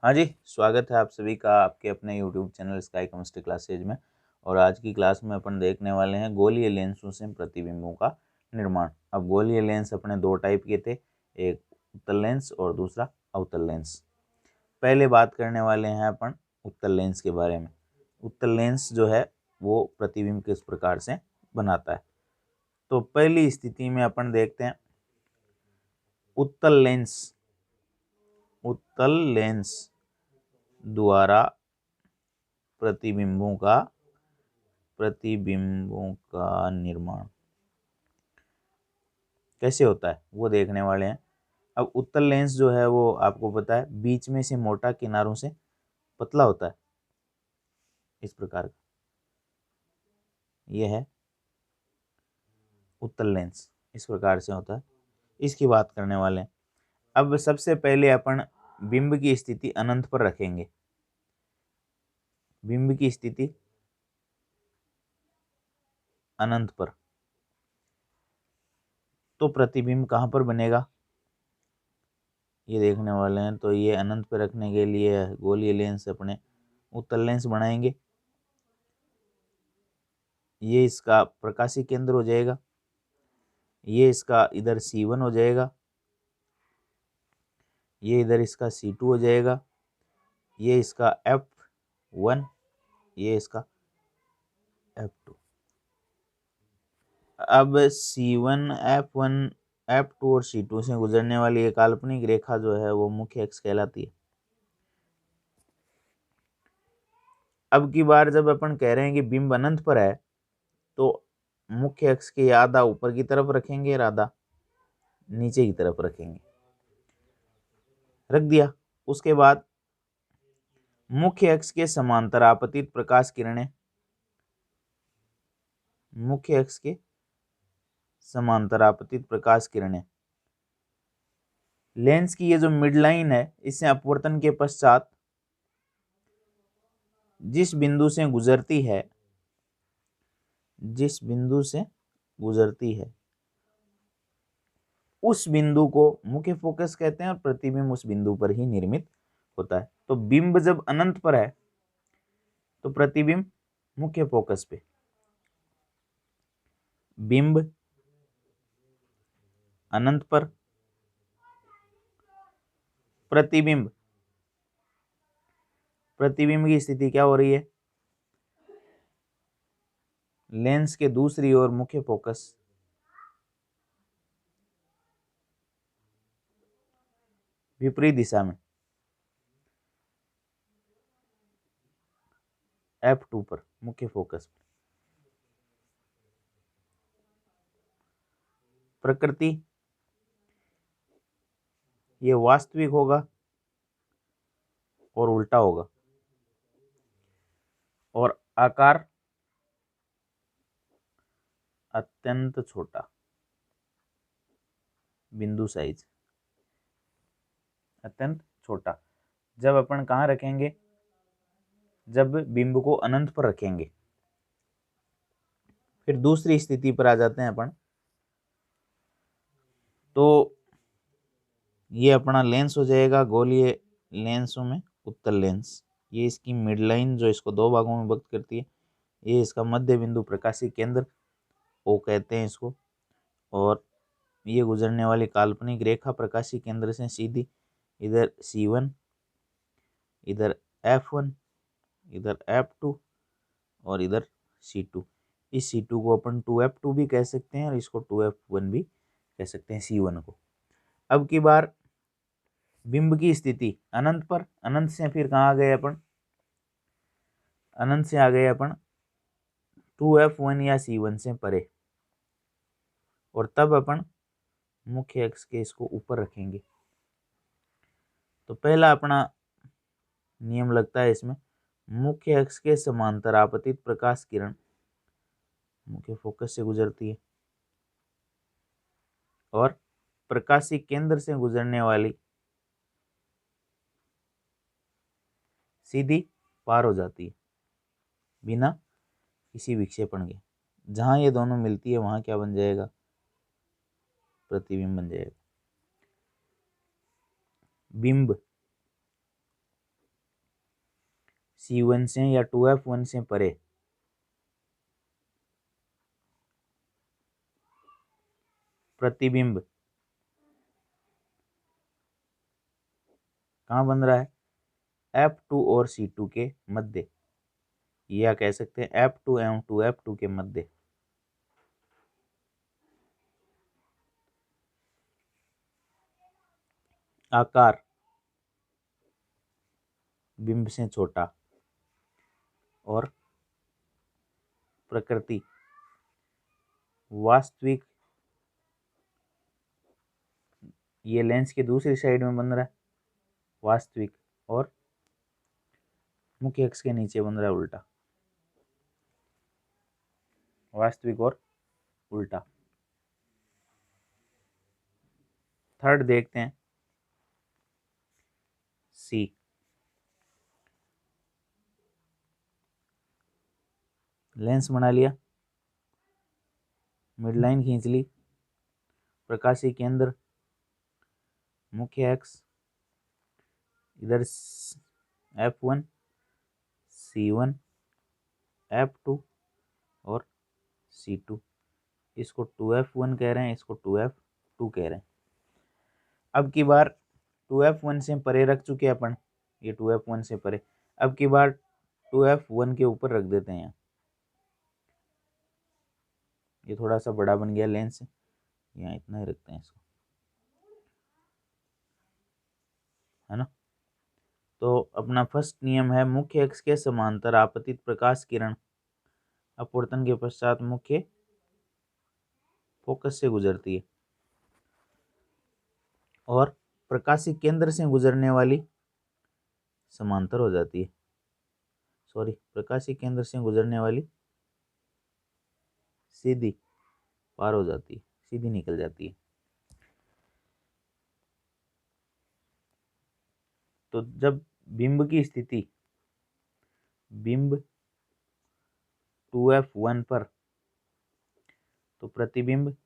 हाँ जी, स्वागत है आप सभी का आपके अपने YouTube channel sky chemistry classes में। और आज की क्लास में अपन देखने वाले हैं गोलीय लेंसों से प्रतिबिंबों का निर्माण। अब गोलीय लेंस अपने दो टाइप के थे, एक उत्तल लेंस और दूसरा अवतल लेंस। पहले बात करने वाले हैं अपन उत्तल लेंस के बारे में। उत्तल लेंस जो है वो प्रतिबिंब किस प्रकार से बनाता है। तो पहली स्थिति में अपन देखते हैं उत्तल लेंस। उत्तल लेंस द्वारा प्रतिबिंबों का निर्माण कैसे होता है वो देखने वाले हैं। अब उत्तल लेंस जो है वो आपको पता है बीच में से मोटा, किनारों से पतला होता है, इस प्रकार का ये है उत्तल लेंस, इस प्रकार से होता है। इसकी बात करने वाले हैं। अब सबसे पहले अपन बिंब की स्थिति अनंत पर रखेंगे। बिंब की स्थिति अनंत पर, तो प्रतिबिंब कहाँ पर बनेगा ये देखने वाले हैं। तो ये अनंत पर रखने के लिए गोलीय लेंस अपने उत्तल लेंस बनाएंगे। ये इसका प्रकाशीय केंद्र हो जाएगा, ये इसका इधर C1 हो जाएगा, ये इधर इसका C2 हो जाएगा, ये इसका F1, ये इसका F2। अब C1 F1 F2 और C2 से गुजरने वाली एक काल्पनिक रेखा जो है वो मुख्य अक्ष कहलाती है। अब की बार जब अपन कह रहे हैं कि बिंब अनंत पर है तो मुख्य अक्ष के आधा ऊपर की तरफ रखेंगे और आधा नीचे की तरफ रखेंगे, रख दिया। उसके बाद मुख्य अक्ष के समांतर आपतित प्रकाश किरणें, मुख्य अक्ष के समांतर आपतित प्रकाश किरणें लेंस की ये जो मिड लाइन है इससे अपवर्तन के पश्चात जिस बिंदु से गुजरती है, जिस बिंदु से गुजरती है उस बिंदु को मुख्य फोकस कहते हैं और प्रतिबिंब उस बिंदु पर ही निर्मित होता है। तो बिंब जब अनंत पर है तो प्रतिबिंब मुख्य फोकस पे, बिंब अनंत पर, प्रतिबिंब प्रतिबिंब की स्थिति क्या हो रही है, लेंस के दूसरी ओर मुख्य फोकस, विपरीत दिशा में F2 पर मुख्य फोकस। प्रकृति ये वास्तविक होगा और उल्टा होगा, और आकार अत्यंत छोटा, बिंदु साइज अत्यंत छोटा। जब अपन कहाँ रखेंगे, जब बिंब को अनंत पर रखेंगे। फिर दूसरी स्थिति पर आ जाते हैं अपन। तो ये अपना लेंस हो जाएगा गोलीय लेंसों में उत्तल लेंस। ये इसकी मिड लाइन जो इसको दो भागों में विभक्त करती है, ये इसका मध्य बिंदु प्रकाशीय केंद्र वो कहते हैं इसको। और ये गुजरने वाली काल्पनिक रेखा प्रकाशीय केंद्र से सीधी इधर C1, इधर F1, इधर F2 और इधर C2। इस C2 को अपन 2F2 भी कह सकते हैं और इसको 2F1 भी कह सकते हैं C1 को। अब की बार बिंब की स्थिति अनंत पर, अनंत से फिर कहाँ आ गए अपन, अनंत से आ गए अपन 2F1 या C1 से परे। और तब अपन मुख्य अक्ष के इसको ऊपर रखेंगे। तो पहला अपना नियम लगता है इसमें, मुख्य अक्ष के समांतर आपतित प्रकाश किरण मुख्य फोकस से गुजरती है और प्रकाशीय केंद्र से गुजरने वाली सीधी पार हो जाती है बिना किसी विक्षेपण के। जहां ये दोनों मिलती है वहां क्या बन जाएगा, प्रतिबिंब बन जाएगा। बिंब C1 से या 2F1 से परे प्रतिबिंब कहाँ बन रहा है? F2 और C2 के मध्य, या कह सकते हैं F2 एवं 2F2 के मध्य। आकार बिंब से छोटा और प्रकृति वास्तविक, ये लेंस के दूसरी साइड में बन रहा है वास्तविक, और मुख्य अक्ष के नीचे बन रहा है उल्टा। वास्तविक और उल्टा। थर्ड देखते हैं सी। लेंस बना लिया, मिड लाइन खींच ली, प्रकाशीय केंद्र, मुख्य अक्ष, इधर F1, C1, F2 और C2। इसको 2F1 कह रहे हैं, इसको 2F2 कह रहे हैं। अब की बार 2F1 से परे रख चुके अपन, ये 2F1 से परे। अब की बार 2F1 के ऊपर रख देते हैं। ये थोड़ा सा बड़ा बन गया लेंस, यहाँ इतना ही रखते हैं इसको, है ना। तो अपना फर्स्ट नियम है, मुख्य अक्ष के समांतर आपतित प्रकाश किरण अपवर्तन के पश्चात मुख्य फोकस से गुजरती है और प्रकाशिक केंद्र से गुजरने वाली समांतर हो जाती है। सॉरी, प्रकाशिक केंद्र से गुजरने वाली सीधी पार हो जाती है, सीधी निकल जाती है। तो जब बिंब की स्थिति बिंब 2F1 पर, तो प्रतिबिंब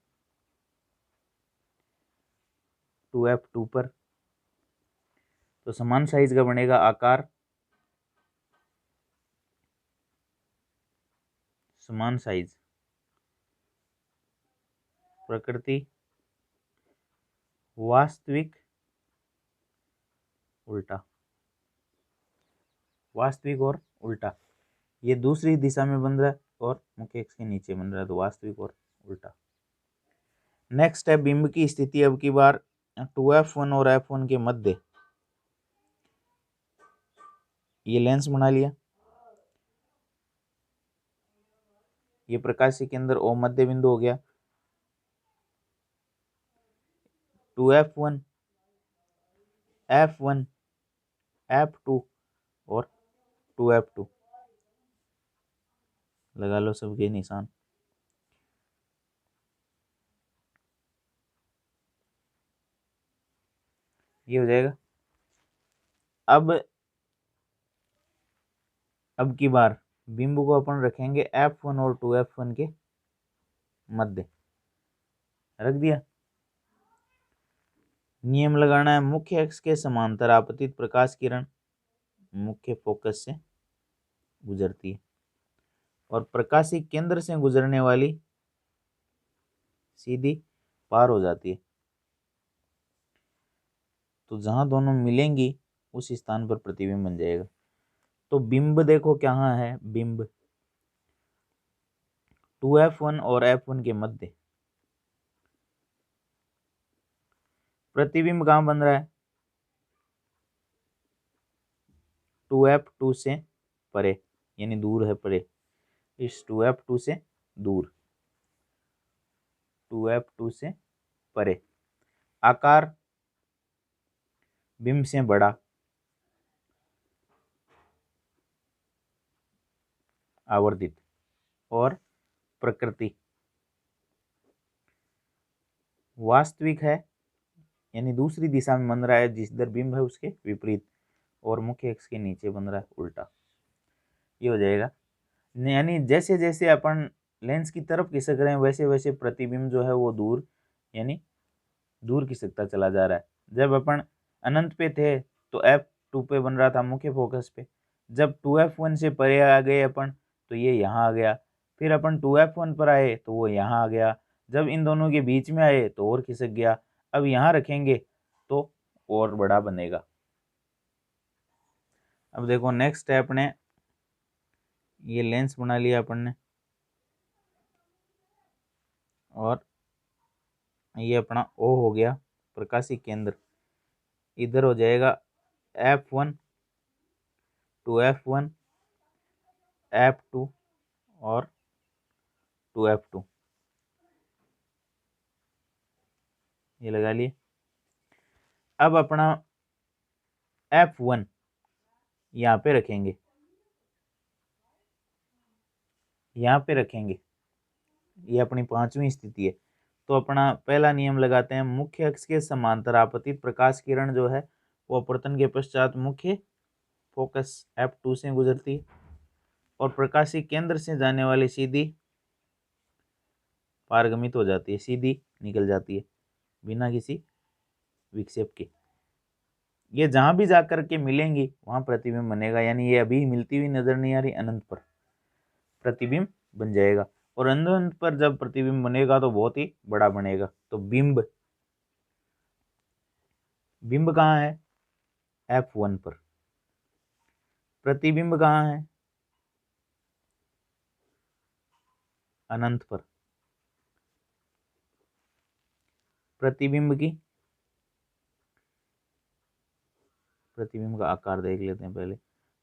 2F2 पर, तो समान साइज का बनेगा आकार, समान साइज, प्रकृति वास्तविक उल्टा, वास्तविक और उल्टा। ये दूसरी दिशा में बन रहा है और मुख्य अक्ष के नीचे बन रहा है, तो वास्तविक और उल्टा। नेक्स्ट है बिंब की स्थिति अब की बार 2F1 और F1 के मध्य। ये लेंस बना लिया, ये प्रकाशीय केंद्र ओ मध्य बिंदु हो गया। 2F1, F1, F2 और 2F2 लगा लो सबके निशान। ये हो जाएगा। अब की बार बिंब को अपन रखेंगे F1 और 2F1 के मध्य, रख दिया। नियम लगाना है, मुख्य अक्ष के समांतर आपतित प्रकाश किरण मुख्य फोकस से गुजरती है और प्रकाशीय केंद्र से गुजरने वाली सीधी पार हो जाती है। तो जहां दोनों मिलेंगी उस स्थान पर प्रतिबिंब बन जाएगा। तो बिंब देखो कहाँ है, बिंब 2F1 और F1 के मध्य। प्रतिबिंब कहाँ बन रहा है? 2F2 से परे, यानी दूर है, परे, इस 2F2 से दूर, 2F2 से परे। आकार बिंब से बड़ा, आवर्धित, और प्रकृति वास्तविक है, यानी दूसरी दिशा में बन रहा है, जिस दर बिंब है उसके विपरीत, और मुख्य अक्ष के नीचे बन रहा है उल्टा। ये हो जाएगा। यानी जैसे जैसे अपन लेंस की तरफ खिसक रहे हैं वैसे वैसे प्रतिबिंब जो है वो दूर, यानी दूर खिसकता चला जा रहा है। जब अपन अनंत पे थे तो F2 पे बन रहा था मुख्य फोकस पे, जब 2f1 से परे आ गए अपन तो ये यहाँ आ गया, फिर अपन 2f1 पर आए तो वो यहाँ आ गया, जब इन दोनों के बीच में आए तो और खिसक गया, अब यहाँ रखेंगे तो और बड़ा बनेगा। अब देखो नेक्स्ट है अपने ये लेंस बना लिया अपन ने, और ये अपना O हो गया प्रकाशिक केंद्र, इधर हो जाएगा F1 2f1 F2 और 2f2, ये लगा लिए। अब अपना F1 यहाँ पे रखेंगे, यहाँ पे रखेंगे, ये अपनी पांचवी स्थिति है। तो अपना पहला नियम लगाते हैं, मुख्य अक्ष के समांतर आपतित प्रकाश किरण जो है वो अपवर्तन के पश्चात मुख्य फोकस F2 से गुजरती है और प्रकाशिक केंद्र से जाने वाली सीधी पारगमित हो जाती है, सीधी निकल जाती है बिना किसी विक्षेप के। ये जहां भी जाकर के मिलेंगी वहां प्रतिबिंब बनेगा, यानी ये अभी मिलती हुई नजर नहीं आ रही, अनंत पर प्रतिबिंब बन जाएगा, और अनंत पर जब प्रतिबिंब बनेगा तो बहुत ही बड़ा बनेगा। तो बिंब, बिंब कहाँ है? F1 पर। प्रतिबिंब कहाँ है? अनंत पर। प्रतिबिंब की, प्रतिबिंब का आकार देख लेते हैं पहले।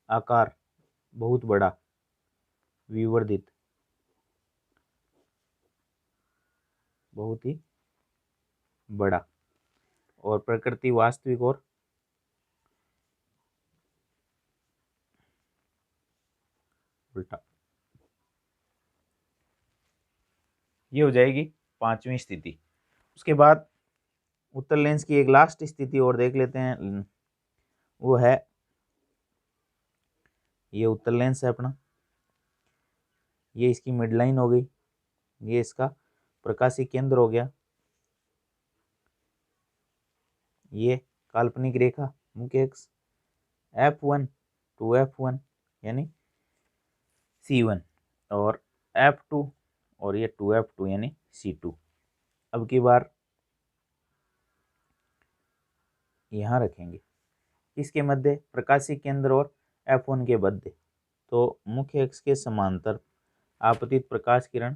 आकार बहुत बड़ा, विवर्धित, बहुत ही बड़ा, और प्रकृति वास्तविक और उल्टा। ये हो जाएगी पांचवी स्थिति। उसके बाद उत्तल लेंस की एक लास्ट स्थिति और देख लेते हैं, वो है ये उत्तल लेंस है अपना, ये इसकी मिड लाइन हो गई, ये इसका प्रकाशिक केंद्र हो गया, ये काल्पनिक रेखा मुख्य अक्ष F1 2f1 यानी C1 और F2 और ये 2f2 यानी C2। अब की बार यहाँ रखेंगे, इसके मध्य प्रकाशिक केंद्र और F1 के मध्य, तो मुख्य अक्ष के समांतर आपतित प्रकाश किरण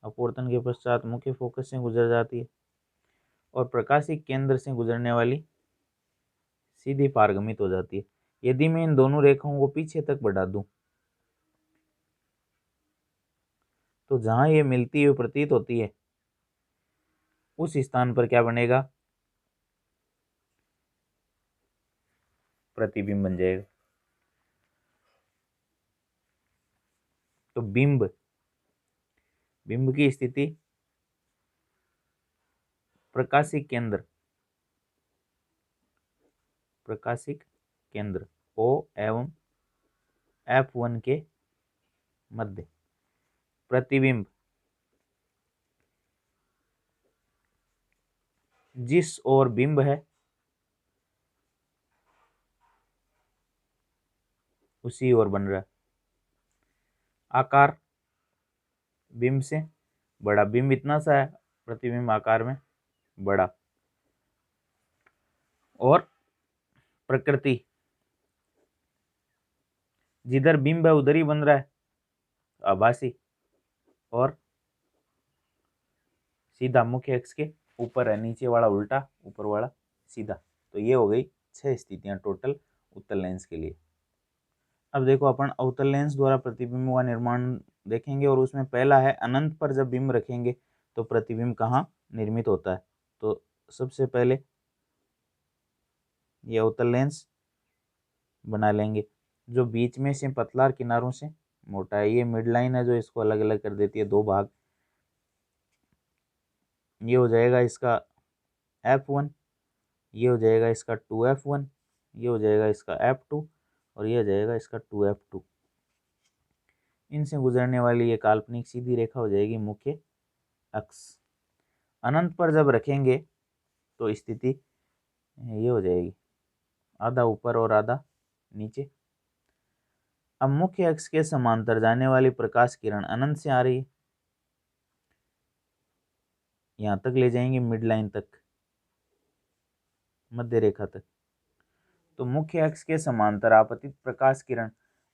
अपवर्तन के पश्चात मुख्य फोकस से गुजर जाती है और प्रकाशिक केंद्र से गुजरने वाली सीधी पारगमित हो जाती है। यदि मैं इन दोनों रेखाओं को पीछे तक बढ़ा दूं तो जहां ये मिलती हुई प्रतीत होती है उस स्थान पर क्या बनेगा? प्रतिबिंब बन जाएगा। तो बिंब, बिंब की स्थिति प्रकाशिक केंद्र, प्रकाशिक केंद्र O एवं F1 के मध्य, प्रतिबिंब जिस ओर बिंब है उसी ओर बन रहा है। आकार बिंब से बड़ा, बिंब इतना सा है, प्रतिबिंब आकार में बड़ा, और प्रकृति जिधर बिंब है उधर ही बन रहा है, आभासी, और सीधा मुख्य अक्ष के ऊपर है, नीचे वाला उल्टा, ऊपर वाला सीधा। तो ये हो गई 6 स्थितियां टोटल उत्तल लेंस के लिए। अब देखो अपन अवतल लेंस द्वारा प्रतिबिंब का निर्माण देखेंगे, और उसमें पहला है अनंत पर जब बिंब रखेंगे तो प्रतिबिंब कहाँ निर्मित होता है। तो सबसे पहले ये अवतल लेंस बना लेंगे जो बीच में से पतला और किनारों से मोटा है। ये मिड लाइन है जो इसको अलग अलग कर देती है, दो भाग। ये हो जाएगा इसका F1, ये हो जाएगा इसका 2f1, ये हो जाएगा इसका F2 और ये हो जाएगा इसका 2f2। इनसे गुजरने वाली ये काल्पनिक सीधी रेखा हो जाएगी मुख्य अक्ष। अनंत पर जब रखेंगे तो स्थिति ये हो जाएगी, आधा ऊपर और आधा नीचे। अब मुख्य अक्ष के समांतर जाने वाली प्रकाश किरण अनंत से आ रही है, यहां तक ले जाएंगे मिड लाइन तक, मध्य रेखा तक। तो मुख्य अक्ष के समांतर आपतित प्रकाश किरण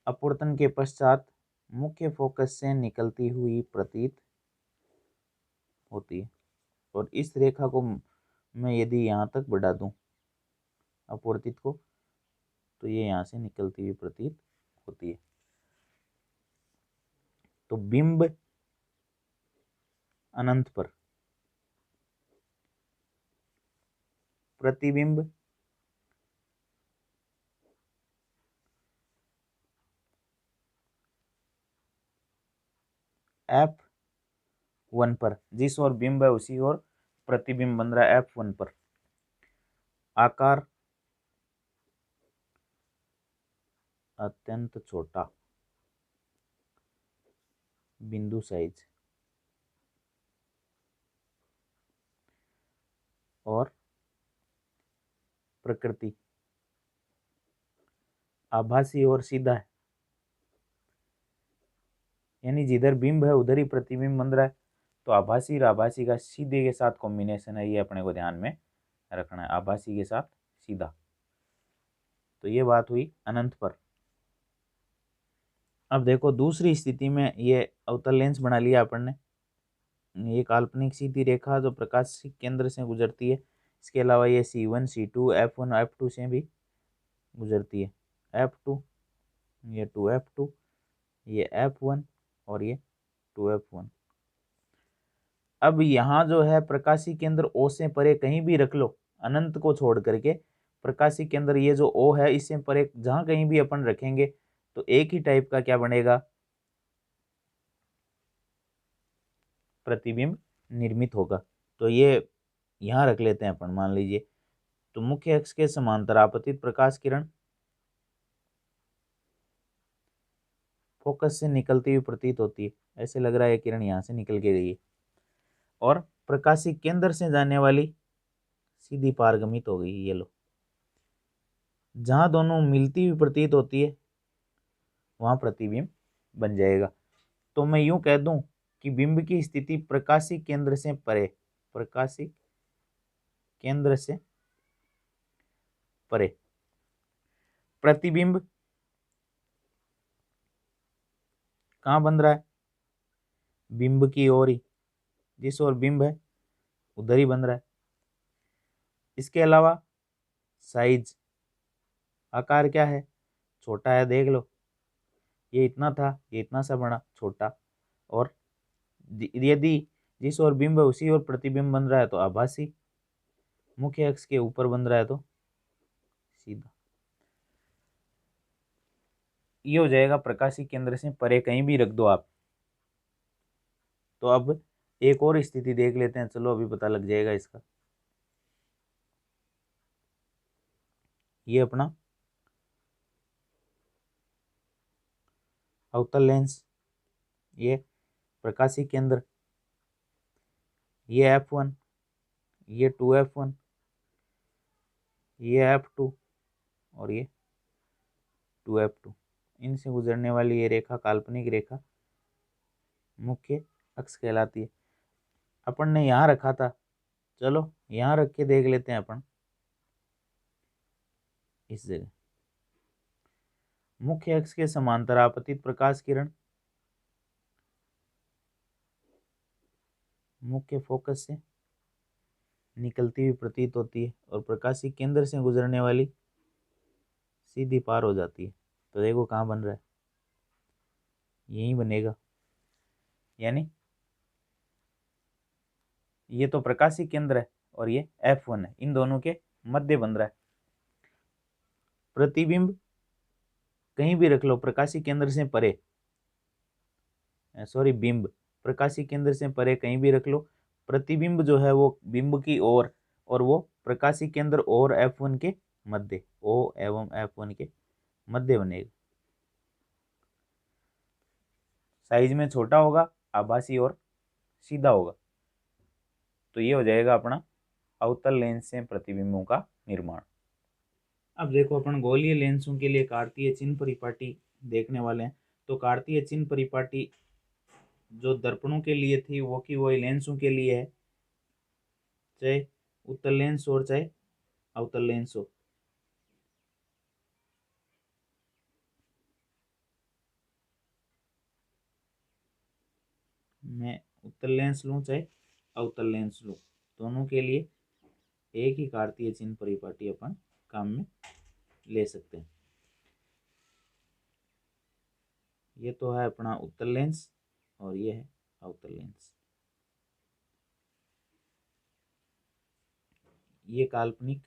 अपवर्तन के पश्चात मुख्य फोकस से निकलती हुई प्रतीत होती है। और इस रेखा को मैं यदि यहाँ तक बढ़ा दूं अपवर्तित को, तो ये यहाँ से निकलती हुई प्रतीत होती है। तो बिंब अनंत पर, प्रतिबिंब F1 पर, जिस ओर बिंब है उसी ओर प्रतिबिंब बन रहा है F1 पर। आकार अत्यंत छोटा, बिंदु साइज, और प्रकृति आभासी और सीधा है, यानी जिधर बिंब है उधर ही प्रतिबिंब बन रहा है। तो आभासी और आभासी का सीधे के साथ कॉम्बिनेशन है, ये अपने को ध्यान में रखना है, आभासी के साथ सीधा। तो ये बात हुई अनंत पर। अब देखो दूसरी स्थिति में ये अवतल लेंस बना लिया अपन ने, ये काल्पनिक सीधी रेखा जो प्रकाशिक केंद्र से गुजरती है। इसके अलावा ये C1 C2 F1 F2 से भी गुजरती है, F2, ये 2F2, ये F1 और ये 2F1। अब यहाँ जो है प्रकाशी केंद्र O से परे कहीं भी रख लो, अनंत को छोड़ करके प्रकाशी केंद्र ये जो O है इससे परे जहां कहीं भी अपन रखेंगे तो एक ही टाइप का क्या बनेगा, प्रतिबिंब निर्मित होगा। तो ये यहाँ रख लेते हैं अपन, मान लीजिए। तो मुख्य अक्ष के समांतर आपतित प्रकाश किरण फोकस से निकलती हुई प्रतीत होती है, ऐसे लग रहा है किरण यहाँ से निकल के गई है, और प्रकाशी केंद्र से जाने वाली सीधी पारगमित हो गई। ये लो, जहां दोनों मिलती हुई प्रतीत होती है वहां प्रतिबिंब बन जाएगा। तो मैं यूं कह दूं कि बिंब की स्थिति प्रकाशी केंद्र से परे, प्रकाशी केंद्र से परे, प्रतिबिंब कहां बन रहा है, बिंब की ओर ही, जिस ओर बिंब है उधर ही बन रहा है। इसके अलावा साइज, आकार क्या है, छोटा है, देख लो ये इतना था, ये इतना सा बड़ा छोटा। और यदि जिस ओर बिंब है उसी ओर प्रतिबिंब बन रहा है तो आभासी, मुख्य अक्ष के ऊपर बन रहा है तो सीधा। ये हो जाएगा प्रकाशी केंद्र से परे कहीं भी रख दो आप। तो अब एक और स्थिति देख लेते हैं, चलो अभी पता लग जाएगा इसका। ये अपना अवतल लेंस, ये प्रकाशी केंद्र, ये F1, ये 2F1, ये F2 और ये 2F2। इनसे गुजरने वाली ये रेखा काल्पनिक रेखा मुख्य अक्ष कहलाती है। अपन ने यहाँ रखा था, चलो यहाँ रख के देख लेते हैं अपन। इस जगह मुख्य अक्ष के समांतर आपतित प्रकाश किरण मुख्य फोकस से निकलती हुई प्रतीत होती है और प्रकाशी केंद्र से गुजरने वाली सीधी पार हो जाती है। तो देखो कहाँ बन रहा है, यहीं बनेगा, यानी ये तो प्रकाशी केंद्र है और ये F1 है, इन दोनों के मध्य बन रहा है। प्रतिबिंब कहीं भी रख लो प्रकाशी केंद्र से परे, सॉरी बिंब प्रकाशी केंद्र से परे कहीं भी रख लो, प्रतिबिंब जो है वो बिंब की ओर और वो प्रकाशी केंद्र और F1 के मध्य, O एवं F1 के मध्य बनेगा। साइज में छोटा होगा, आभासी और सीधा होगा। तो ये हो जाएगा अपना अवतल लेंस से प्रतिबिंबों का निर्माण। अब देखो अपन गोलीय लेंसों के लिए कार्तीय चिन्ह परिपाटी देखने वाले हैं। तो कार्तीय चिन्ह परिपाटी जो दर्पणों के लिए थी वो की वही लेंसों के लिए है, चाहे उत्तल लेंस और चाहे अवतल लेंस हो। मैं उत्तल लेंस लूं चाहे अवतल लेंस लूं, दोनों के लिए एक ही कार्तीय चिन्ह परिपाटी अपन काम में ले सकते हैं। ये तो है अपना उत्तल लेंस और ये है अवतल लेंस। ये काल्पनिक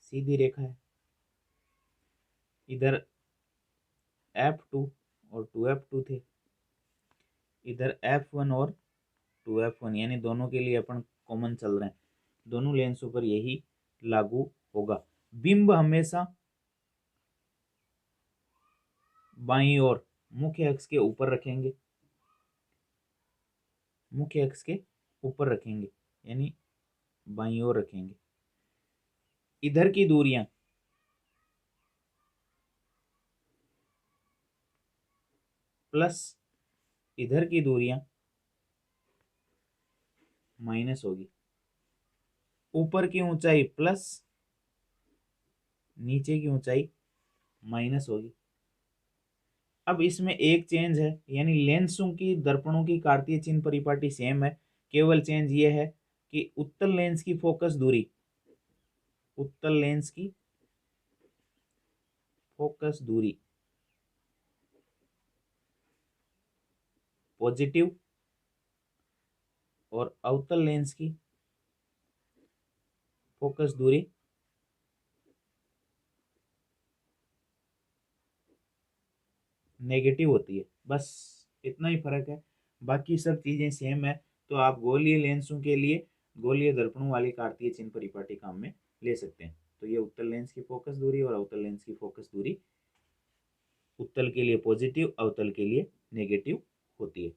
सीधी रेखा है। इधर F2 और 2F2 थे, इधर F1 और 2F1, यानी दोनों के लिए अपन कॉमन चल रहे हैं, दोनों लेंसों पर यही लागू होगा। बिंब हमेशा बाईं ओर मुख्य अक्ष के ऊपर रखेंगे, मुख्य अक्ष के ऊपर रखेंगे यानी बाईं ओर रखेंगे। इधर की दूरियां प्लस, इधर की दूरियां माइनस होगी। ऊपर की ऊंचाई प्लस, नीचे की ऊंचाई माइनस होगी। अब इसमें एक चेंज है, यानी लेंसों की दर्पणों की कार्तीय चिन्ह परिपाटी सेम है, केवल चेंज ये है कि उत्तल लेंस की फोकस दूरी, उत्तल लेंस की फोकस दूरी पॉजिटिव और अवतल लेंस की फोकस दूरी नेगेटिव होती है। बस इतना ही फर्क है, बाकी सब चीजें सेम है। तो आप गोलीय लेंसों के लिए गोलीय दर्पणों वाली कार्तीय चिन्ह परिपाटी काम में ले सकते हैं। तो ये उत्तल लेंस की फोकस दूरी और अवतल लेंस की फोकस दूरी उत्तल के लिए पॉजिटिव, अवतल के लिए नेगेटिव होती है।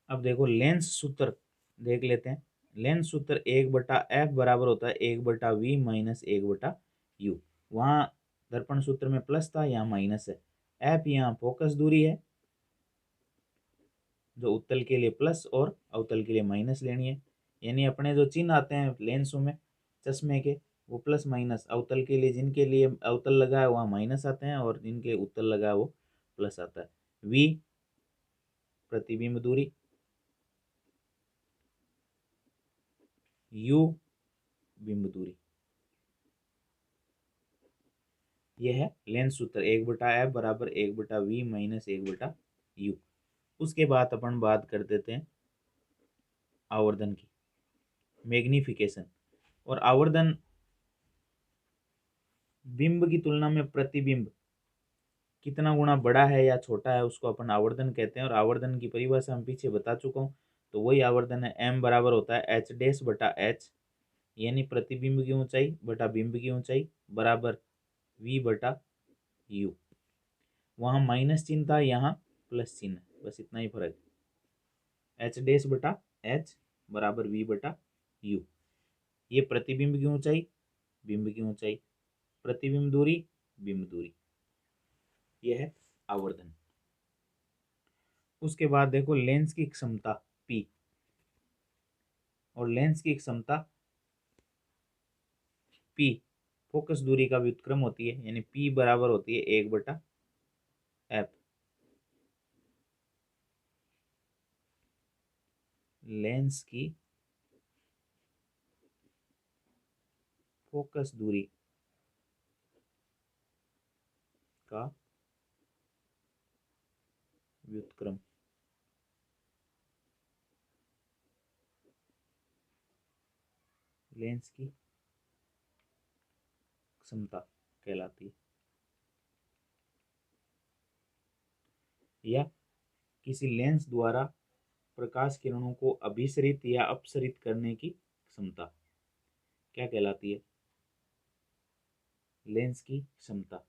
अब देखो लेंस सूत्र देख लेते हैं। लेंस सूत्र 1/f बराबर होता है 1/v माइनस 1/u। वहां दर्पण सूत्र में प्लस था, यहाँ माइनस है। एफ यहाँ फोकस दूरी है जो उत्तल के लिए प्लस और अवतल के लिए माइनस लेनी है। यानी अपने जो चिन्ह आते हैं लेंसों में चश्मे के, वो प्लस माइनस, अवतल के लिए जिनके लिए अवतल लगा है वहाँ माइनस आते हैं और जिनके उत्तल लगा है वो प्लस आता है। v प्रतिबिंब दूरी, u बिंब दूरी। यह है लेंस सूत्र 1/f बराबर 1/v माइनस 1/u। उसके बाद अपन बात कर देते हैं आवर्धन की, मैग्निफिकेशन। और आवर्धन बिंब की तुलना में प्रतिबिंब कितना गुना बड़ा है या छोटा है उसको अपन आवर्धन कहते हैं। और आवर्धन की परिभाषा हम पीछे बता चुका हूँ, तो वही आवर्धन है। m बराबर होता है h डैश बटा h, यानी प्रतिबिंब की ऊंचाई बटा बिंब की ऊंचाई बराबर v बटा u। वहां माइनस चिन्ह था, यहाँ प्लस चिन्ह, बस इतना ही फर्क है। h डैश बटा h बराबर v बटा u। ये प्रतिबिंब की ऊंचाई, बिंब की ऊंचाई, प्रतिबिंब दूरी, बिंब दूरी, यह है आवर्धन। उसके बाद देखो लेंस की क्षमता P, और लेंस की क्षमता P फोकस दूरी का व्युत्क्रम होती है, यानी P बराबर होती है 1/f। लेंस की फोकस दूरी का व्युत्क्रम लेंस की क्षमता कहलाती है। या किसी लेंस द्वारा प्रकाश किरणों को अभिसरित या अपसरित करने की क्षमता क्या कहलाती है? लेंस की क्षमता,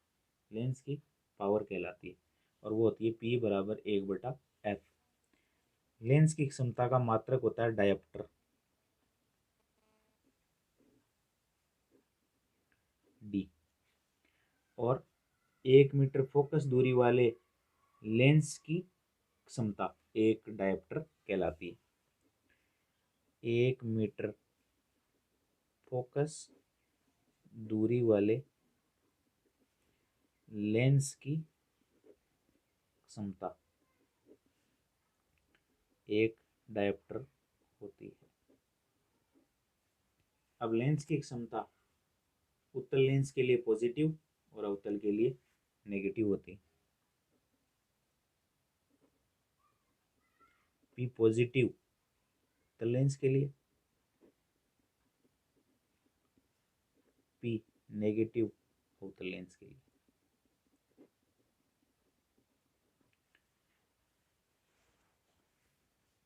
लेंस की पावर कहलाती है, और वो होती है P बराबर 1/f। लेंस की क्षमता का मात्रक होता है डायप्टर, D। और 1 मीटर फोकस दूरी वाले लेंस की क्षमता एक डायोप्टर कहलाती है। 1 मीटर फोकस दूरी वाले लेंस की क्षमता एक डायोप्टर होती है। अब लेंस की क्षमता उत्तल लेंस के लिए पॉजिटिव और अवतल के लिए नेगेटिव होती है। पी पॉजिटिव उत्तल लेंस के लिए, पी नेगेटिव अवतल लेंस के लिए।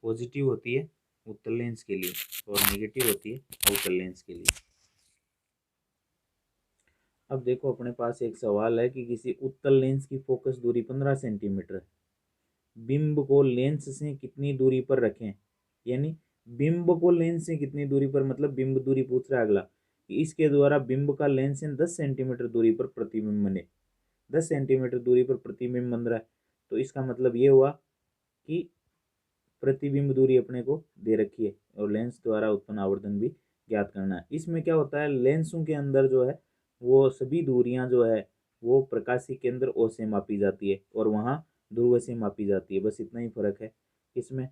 पॉजिटिव होती है उत्तल लेंस के लिए और नेगेटिव होती है अवतल लेंस के लिए। अब देखो अपने पास एक सवाल है कि किसी उत्तल लेंस की फोकस दूरी 15 सेंटीमीटर है। बिंब को लेंस से कितनी दूरी पर रखें, यानी बिंब को लेंस से कितनी दूरी पर, मतलब बिंब दूरी पूछ रहा है अगला कि इसके द्वारा बिंब का लेंस से 10 सेंटीमीटर दूरी पर प्रतिबिंब बने। 10 सेंटीमीटर दूरी पर प्रतिबिंब बन रहा है, तो इसका मतलब ये हुआ कि प्रतिबिंब दूरी अपने को दे रखी है और लेंस द्वारा उत्पन्न आवर्धन भी ज्ञात करना है। इसमें क्या होता है, लेंसों के अंदर जो है वो सभी दूरियां जो है वो प्रकाशीय केंद्र ओ से मापी जाती है और वहाँ ध्रुव से मापी जाती है। बस इतना ही फर्क है इसमें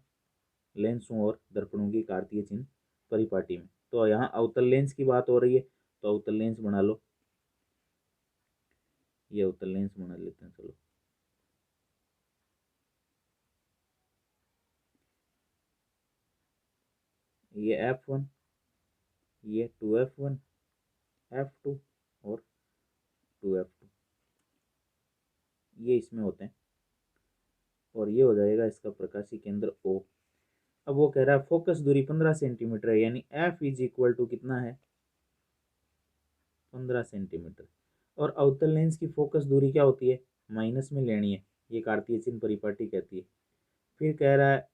लेंसों और दर्पणों की कार्तीय चिन्ह परिपाटी में। तो यहाँ अवतल लेंस की बात हो रही है, तो अवतल लेंस बना लो, ये अवतल लेंस बना लेते हैं। चलो ये F1, ये 2F1, F2 और 2F2, ये इसमें होते हैं और ये हो जाएगा इसका प्रकाशीय केंद्र O। अब वो कह रहा है फोकस दूरी 15 सेंटीमीटर है, यानी F इज इक्वल टू कितना है 15 सेंटीमीटर। और अवतल लेंस की फोकस दूरी क्या होती है, माइनस में लेनी है, ये कार्तीय चिन्ह परिपाटी कहती है। फिर कह रहा है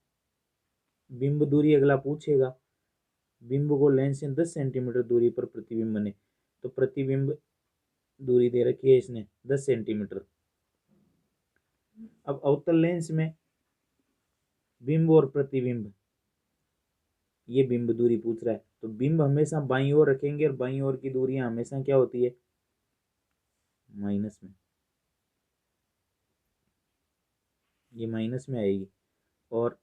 बिंब दूरी अगला पूछेगा, बिंब को लेंस से 10 सेंटीमीटर दूरी पर प्रतिबिंब बने, तो प्रतिबिंब दूरी दे रखी है इसने 10 सेंटीमीटर। अब अवतल लेंस में बिंब और प्रतिबिंब, ये बिंब दूरी पूछ रहा है, तो बिंब हमेशा बाईं ओर रखेंगे और बाईं ओर की दूरियां हमेशा क्या होती है माइनस में, ये माइनस में आएगी। और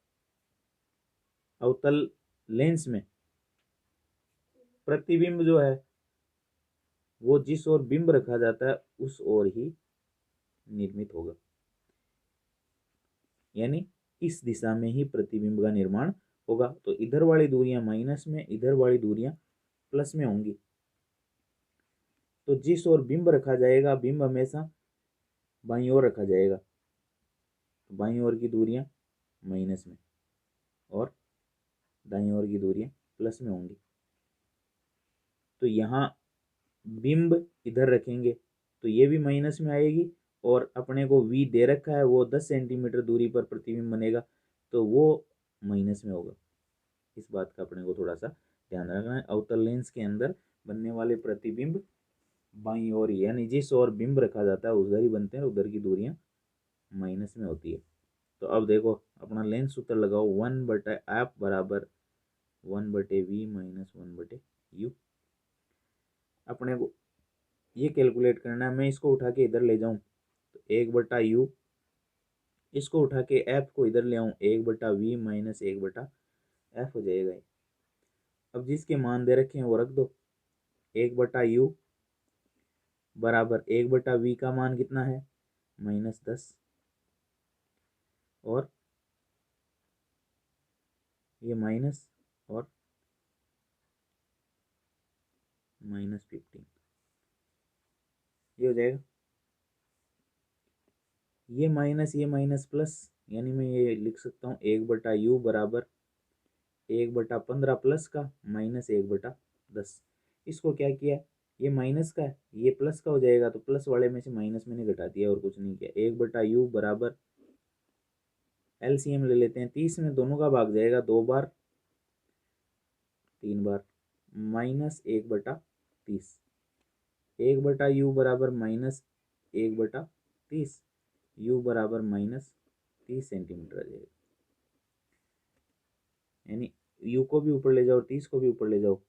अवतल लेंस में प्रतिबिंब जो है वो जिस ओर बिंब रखा जाता है उस ओर ही निर्मित होगा, यानी इस दिशा में ही प्रतिबिंब का निर्माण होगा। तो इधर वाली दूरियां माइनस में, इधर वाली दूरियां प्लस में होंगी। तो जिस ओर बिंब रखा जाएगा, बिंब हमेशा बाईं ओर रखा जाएगा, तो बाईं ओर की दूरियां माइनस में और दाईं ओर की दूरियां प्लस में होंगी। तो यहाँ बिंब इधर रखेंगे तो ये भी माइनस में आएगी और अपने को V दे रखा है, वो 10 सेंटीमीटर दूरी पर प्रतिबिंब बनेगा, तो वो माइनस में होगा। इस बात का अपने को थोड़ा सा ध्यान रखना है। अवतल लेंस के अंदर बनने वाले प्रतिबिंब बाईं ओर, यानी जिस ओर बिंब रखा जाता है उधर ही बनते हैं, उधर की दूरियां माइनस में होती है। तो अब देखो अपना लेंस सूत्र लगाओ, 1/f बराबर 1/v माइनस 1/u। अपने को ये कैलकुलेट करना है, मैं इसको उठा के इधर ले जाऊं तो 1/u, इसको उठा के f को इधर ले आऊं 1/v माइनस 1/f हो जाएगा। अब जिसके मान दे रखे हैं वो रख दो, 1/u बराबर 1/v का मान कितना है -10 और ये माइनस और -15, ये हो जाएगा। ये माइनस प्लस, यानी मैं ये लिख सकता हूँ 1/u बराबर 1/15 प्लस का माइनस 1/10। इसको क्या किया, ये माइनस का है ये प्लस का हो जाएगा, तो प्लस वाले में से माइनस मैंने घटा दिया और कुछ नहीं किया। 1/u बराबर एलसीएम ले लेते हैं, 30 में दोनों का भाग जाएगा 2 बार 3 बार, -1/30। 1/u बराबर -1/30 1/30, u बराबर -30 सेंटीमीटर आ जाएगा। यानी u को भी ऊपर ले जाओ, 30 को भी ऊपर ले जाओ,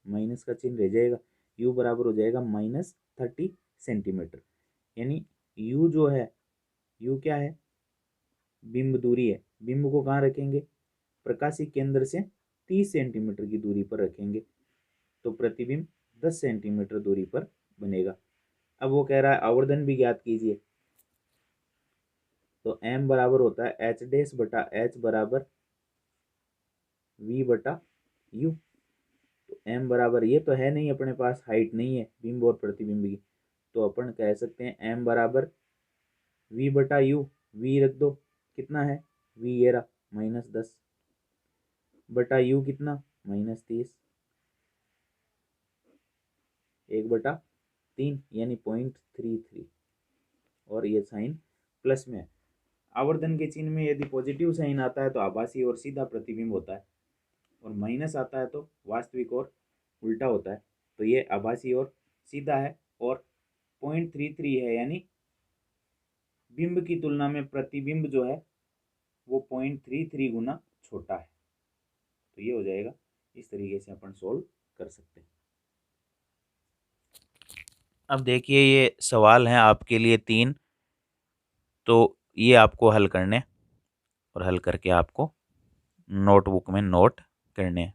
माइनस का चिन्ह रह जाएगा, u बराबर हो जाएगा -30 सेंटीमीटर। यानी u जो है, u क्या है, बिंब दूरी है। बिंब को कहाँ रखेंगे, प्रकाशी केंद्र से 30 सेंटीमीटर की दूरी पर रखेंगे, तो प्रतिबिंब 10 सेंटीमीटर दूरी पर बनेगा। अब वो कह रहा है आवर्धन भी ज्ञात कीजिए, तो m बराबर होता है h डैश बटा h बराबर v बटा u। तो m बराबर, ये तो है नहीं अपने पास, हाइट नहीं है बिंब और प्रतिबिंब की, तो अपन कह सकते हैं m बराबर v बटा u, v रख दो, कितना है v, ये रहा -10 बटा u कितना -30, 1/3 यानी 0.33, और ये साइन प्लस में है। आवर्धन के चिन्ह में यदि पॉजिटिव साइन आता है तो आभासी और सीधा प्रतिबिंब होता है, और माइनस आता है तो वास्तविक और उल्टा होता है। तो ये आभासी और सीधा है, और 0.33 है, यानी बिंब की तुलना में प्रतिबिंब जो है वो 0.33 गुना छोटा है। तो ये हो जाएगा, इस तरीके से अपन सोल्व कर सकते हैं। अब देखिए ये सवाल हैं आपके लिए 3, तो ये आपको हल करने, और हल करके आपको नोटबुक में नोट करने हैं।